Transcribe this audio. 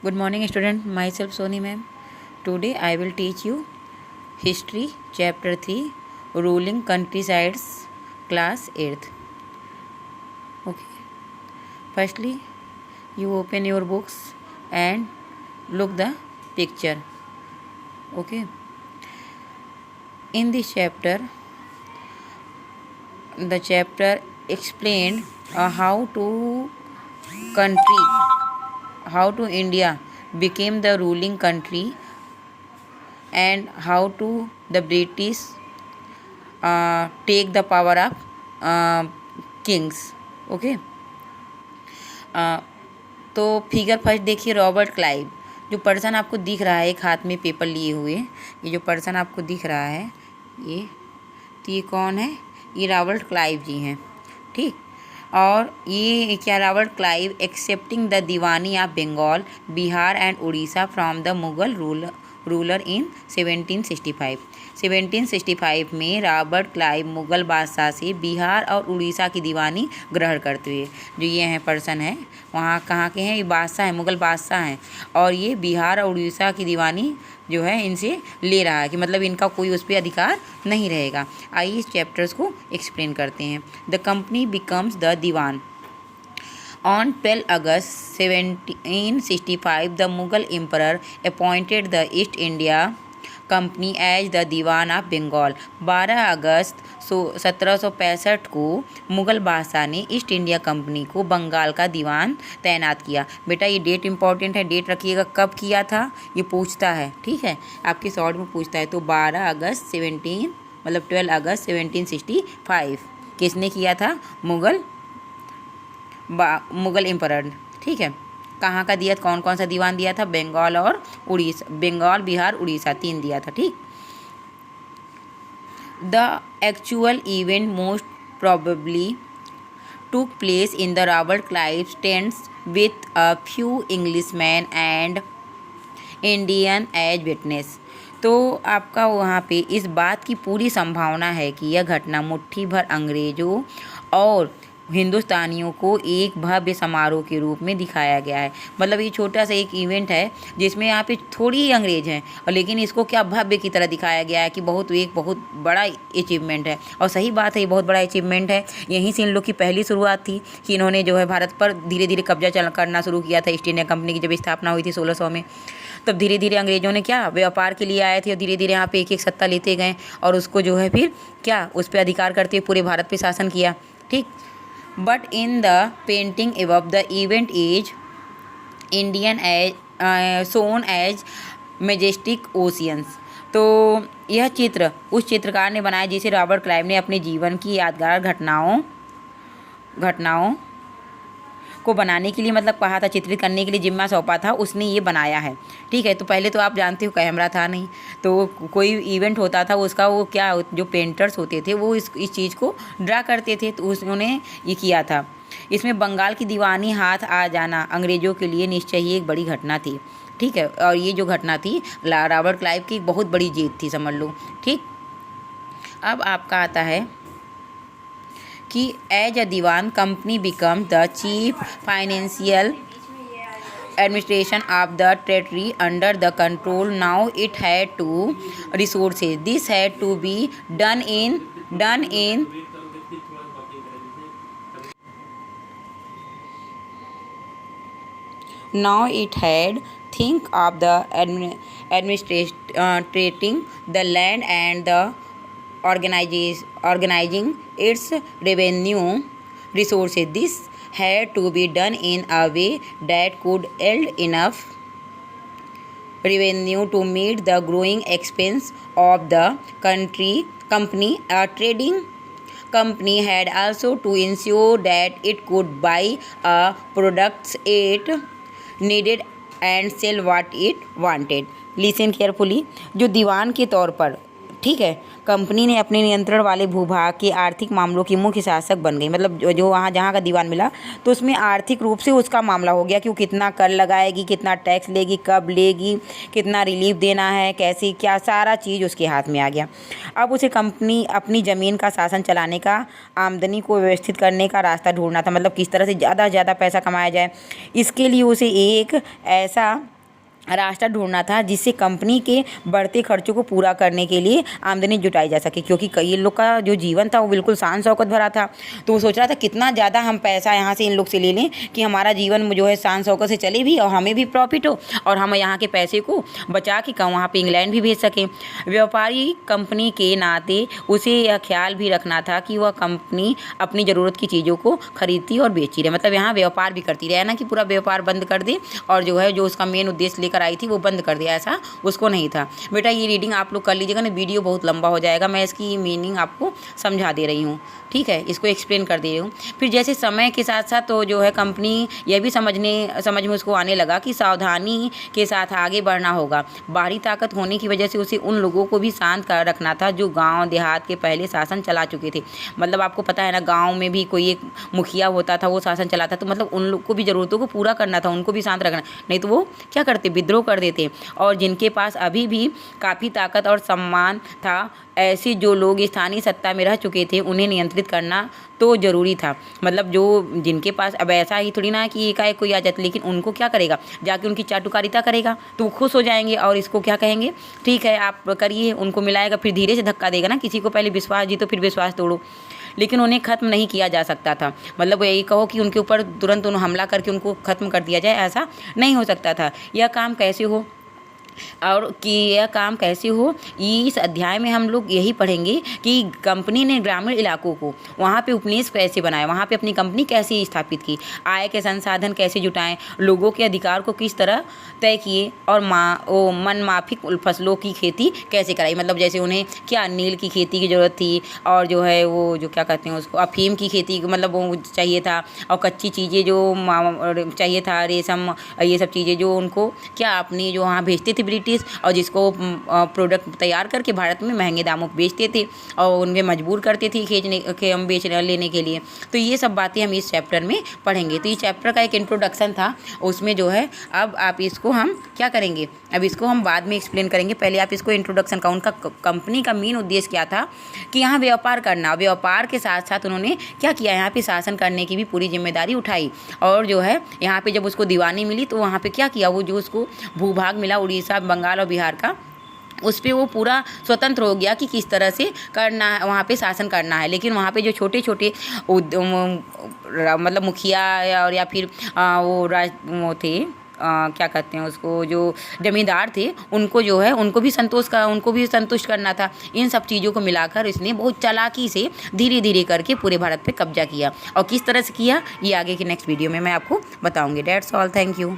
Good morning, student. Myself Soni ma'am. Today I will teach you History Chapter 3 Ruling Countrysides Class 8th. Okay. Firstly, you open your books and look the picture. Okay. In this chapter, the chapter explained country how to India became the ruling country and how to the British take the power of kings. Okay तो figure first देखिए, Robert Clive. जो person आपको दिख रहा है एक हाथ में पेपर लिए हुए, ये जो पर्सन आपको दिख रहा है ये कौन है? ये रॉबर्ट क्लाइव जी हैं, ठीक। और ये क्या, Robert Clive excepting the Diwani of Bengal, Bihar and Orissa from the Mughal ruler in 1765 में रॉबर्ट क्लाइव मुगल बादशाह से बिहार और उड़ीसा की दीवानी ग्रहण करते हुए, जो ये हैं पर्सन है वहाँ कहाँ के हैं? ये बादशाह हैं, मुगल बादशाह हैं, और ये बिहार और उड़ीसा की दीवानी जो है इनसे ले रहा है, कि मतलब इनका कोई उस पर अधिकार नहीं रहेगा। आइए इस चैप्टर्स को एक्सप्लेन करते हैं। The company becomes the Diwan. On 12 August 1765, the Mughal emperor appointed the East India Company as the Diwan of Bengal. 12 अगस्त 1765 को मुग़ल बादशाह ने ईस्ट इंडिया कंपनी को बंगाल का दीवान तैनात किया। बेटा ये डेट इंपॉर्टेंट है, डेट रखिएगा, कब किया था ये पूछता है, ठीक है, आपके शॉर्ट में पूछता है। तो 12 अगस्त 12 अगस्त 1765 किसने किया था? मुग़ल एम्परर, ठीक है। कहाँ का दिया, कौन कौन सा दीवान दिया था? बंगाल और उड़ीसा, बंगाल, बिहार, उड़ीसा, 3 दिया था, ठीक। The actual event most probably took place in the Robert Clive tents with a few Englishman and Indian as witness. तो आपका वहाँ पे इस बात की पूरी संभावना है कि यह घटना मुट्ठी भर अंग्रेज़ों और हिंदुस्तानियों को एक भव्य समारोह के रूप में दिखाया गया है। मतलब ये छोटा सा एक इवेंट है जिसमें यहाँ पे थोड़ी ही अंग्रेज हैं, और लेकिन इसको क्या भव्य की तरह दिखाया गया है कि एक बहुत बड़ा अचीवमेंट है। और सही बात है, ये बहुत बड़ा अचीवमेंट है। यहीं से इन लोग की पहली शुरुआत थी कि इन्होंने जो है भारत पर धीरे धीरे कब्जा करना शुरू किया था। ईस्ट इंडिया कंपनी की जब स्थापना हुई थी 1600 में, तब धीरे धीरे अंग्रेज़ों ने क्या व्यापार के लिए आए थे, और धीरे धीरे यहाँ पे एक एक सत्ता लेते गए, और उसको जो है फिर क्या उस पर अधिकार करते हुए पूरे भारत पर शासन किया, ठीक। But in the painting above, the event is Indian as shown as majestic oceans। तो यह चित्र उस चित्रकार ने बनाया जिसे रॉबर्ट क्लाइव ने अपने जीवन की यादगार घटनाओं को बनाने के लिए, मतलब कहा था, चित्रित करने के लिए जिम्मा सौंपा था, उसने ये बनाया है, ठीक है। तो पहले तो आप जानते हो कैमरा था नहीं, तो कोई इवेंट होता था उसका, वो क्या जो पेंटर्स होते थे वो इस चीज़ को ड्रा करते थे, तो उन्होंने ये किया था। इसमें बंगाल की दीवानी हाथ आ जाना अंग्रेज़ों के लिए निश्चय ही एक बड़ी घटना थी, ठीक है। और ये जो घटना थी रॉबर्ट क्लाइव की बहुत बड़ी जीत थी, समझ लो, ठीक। अब आपका आता है कि as a Diwan company become the chief financial administration of the territory under the control. Now it had to resources, this had to be done in now it had think of the administrating the land and the organizing its revenue resources. This had to be done in a way that could yield enough revenue to meet the growing expense of the company. A trading company had also to ensure that it could buy products it needed and sell what it wanted. Listen carefully। जो दीवान के तौर पर, ठीक है, company ने अपने नियंत्रण वाले भूभाग के आर्थिक मामलों की मुख्य शासक बन गई। मतलब जो वहाँ जहाँ का दीवान मिला तो उसमें आर्थिक रूप से उसका मामला हो गया कि वो कितना कर लगाएगी, कितना टैक्स लेगी, कब लेगी, कितना रिलीफ देना है, कैसे क्या, सारा चीज़ उसके हाथ में आ गया। अब उसे कंपनी अपनी ज़मीन का शासन चलाने का, आमदनी को व्यवस्थित करने का रास्ता ढूंढना था। मतलब किस तरह से ज़्यादा से ज़्यादा पैसा कमाया जाए, इसके लिए उसे एक ऐसा रास्ता ढूंढना था जिससे कंपनी के बढ़ते खर्चों को पूरा करने के लिए आमदनी जुटाई जा सके, क्योंकि कई लोग का जो जीवन था वो बिल्कुल शान शौकत भरा था। तो वो सोच रहा था कितना ज़्यादा हम पैसा यहाँ से इन लोग से ले लें कि हमारा जीवन जो है शान शौकत से चले भी और हमें भी प्रॉफिट हो और हम यहाँ के पैसे को बचा के वहाँ पर इंग्लैंड भी भेज सकें। व्यापारी कंपनी के नाते उसे यह ख्याल भी रखना था कि वह कंपनी अपनी ज़रूरत की चीज़ों को खरीदती और बेची रहे, मतलब यहाँ व्यापार भी करती रहे ना कि पूरा व्यापार बंद कर दे और जो है जो उसका मेन उद्देश्य लेकर आई थी वो बंद कर दिया, ऐसा उसको नहीं था। बेटा ये रीडिंग आप लोग कर लीजिएगा ना, वीडियो बहुत लंबा हो जाएगा, मैं इसकी मीनिंग आपको समझा दे रही हूँ, ठीक है, इसको एक्सप्लेन कर दे रही हूँ। फिर जैसे समय के साथ साथ तो जो है कंपनी यह भी समझ में उसको आने लगा कि सावधानी के साथ आगे बढ़ना होगा। बाहरी ताकत होने की वजह से उसे उन लोगों को भी शांत कर रखना था जो गाँव देहात के पहले शासन चला चुके थे। मतलब आपको पता है ना, गाँव में भी कोई एक मुखिया होता था, वो शासन चलाता, तो मतलब उन लोग को भी ज़रूरतों को पूरा करना था, उनको भी शांत रखना, नहीं तो वो क्या करते, विद्रोह कर देते। और जिनके पास अभी भी काफ़ी ताकत और सम्मान था, ऐसे जो लोग स्थानीय सत्ता में रह चुके थे, उन्हें नियंत्रित करना तो ज़रूरी था। मतलब जो जिनके पास, अब ऐसा ही थोड़ी ना कि एकाएक कोई आ जाता, लेकिन उनको क्या करेगा, जाके उनकी चाटुकारिता करेगा तो वो खुश हो जाएंगे और इसको क्या कहेंगे, ठीक है आप करिए, उनको मिलाएगा, फिर धीरे से धक्का देगा ना, किसी को पहले विश्वास जीतो फिर विश्वास तोड़ो। लेकिन उन्हें ख़त्म नहीं किया जा सकता था, मतलब यही कहो कि उनके ऊपर तुरंत हमला करके उनको ख़त्म कर दिया जाए, ऐसा नहीं हो सकता था। यह काम कैसे हो और कि यह काम कैसे हो, इस अध्याय में हम लोग यही पढ़ेंगे कि कंपनी ने ग्रामीण इलाकों को वहाँ पे उपनिवेश कैसे बनाया, वहाँ पे अपनी कंपनी कैसे स्थापित की, आय के संसाधन कैसे जुटाएं, लोगों के अधिकार को किस तरह तय किए और मनमाफिक फसलों की खेती कैसे कराई। मतलब जैसे उन्हें क्या नील की खेती की ज़रूरत थी और जो है वो जो क्या कहते हैं उसको अफीम की खेती, मतलब वो चाहिए था, और कच्ची चीज़ें जो चाहिए था, रेशम, ये सब चीज़ें जो उनको क्या अपनी जो वहाँ भेजते थे ब्रिटिश, और जिसको प्रोडक्ट तैयार करके भारत में महंगे दामों पर बेचते थे और उनमें मजबूर करते थे बेचने लेने के लिए। तो ये सब बातें हम इस चैप्टर में पढ़ेंगे। तो ये चैप्टर का एक इंट्रोडक्शन था, उसमें जो है अब आप इसको हम क्या करेंगे, अब इसको हम बाद में एक्सप्लेन करेंगे, पहले आप इसको इंट्रोडक्शन का, उनका कंपनी का मेन उद्देश्य क्या था कि यहाँ व्यापार करना, व्यापार के साथ साथ उन्होंने क्या किया, यहाँ पे शासन करने की भी पूरी जिम्मेदारी उठाई। और जो है यहाँ पे जब उसको दीवानी मिली तो वहाँ पे क्या किया, वो जो उसको भूभाग मिला उड़ीसा, बंगाल और बिहार का, उस पर वो पूरा स्वतंत्र हो गया कि किस तरह से करना है, वहाँ पे शासन करना है। लेकिन वहाँ पे जो छोटे छोटे मतलब मुखिया और या फिर वो थे क्या कहते हैं उसको, जो जमींदार थे, उनको जो है उनको भी संतुष्ट करना था। इन सब चीज़ों को मिलाकर इसने बहुत चालाकी से धीरे धीरे करके पूरे भारत पे कब्जा किया, और किस तरह से किया ये आगे की नेक्स्ट वीडियो में मैं आपको बताऊँगी। That's all, thank you.